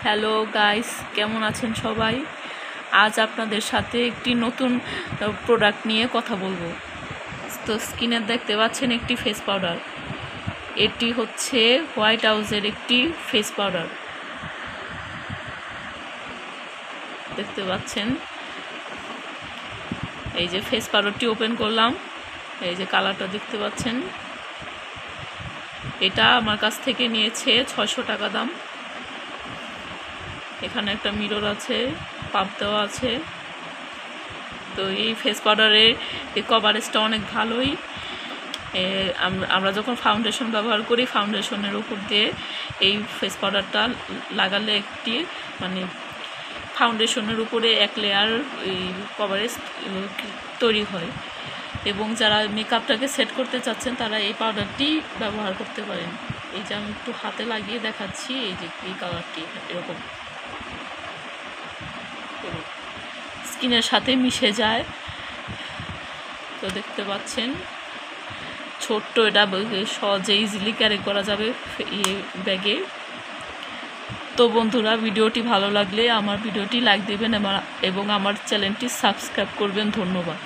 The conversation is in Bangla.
হ্যালো গাইস, কেমন আছেন সবাই? আজ আপনাদের সাথে একটি নতুন প্রোডাক্ট নিয়ে কথা বলবো। তো স্কিনে দেখতে পাচ্ছেন একটি ফেস পাউডার। এটি হচ্ছে হোয়াইট হাউসের একটি ফেস পাউডার। দেখতে পাচ্ছেন, এই যে ফেস পাউডারটি ওপেন করলাম, এই যে কালারটা দেখতে পাচ্ছেন। এটা আমার কাছ থেকে নিয়েছে 600 টাকা দাম। এখানে একটা মিরর আছে, পাপ দেওয়া আছে। তো এই ফেস পাউডারের এই কভারেজটা অনেক ভালোই। আমরা যখন ফাউন্ডেশন ব্যবহার করি, ফাউন্ডেশনের উপর দিয়ে এই ফেস পাউডারটা লাগালে একটি ফাউন্ডেশনের উপরে এক লেয়ার এই কভারেজ তৈরি হয়। এবং যারা মেকআপটাকে সেট করতে চাচ্ছেন তারা এই পাউডারটি ব্যবহার করতে পারেন। এই যে আমি একটু হাতে লাগিয়ে দেখাচ্ছি, এই যে এই কালারটি এরকম স্কিনের সাথে মিশে যায়। তো দেখতে পাচ্ছেন, ছোট্ট, এটা সহজে ইজিলি ক্যারি করা যাবে এই ব্যাগে। তো বন্ধুরা, ভিডিওটি ভালো লাগলে আমার ভিডিওটি লাইক দেবেন এবং আমার চ্যানেলটি সাবস্ক্রাইব করবেন। ধন্যবাদ।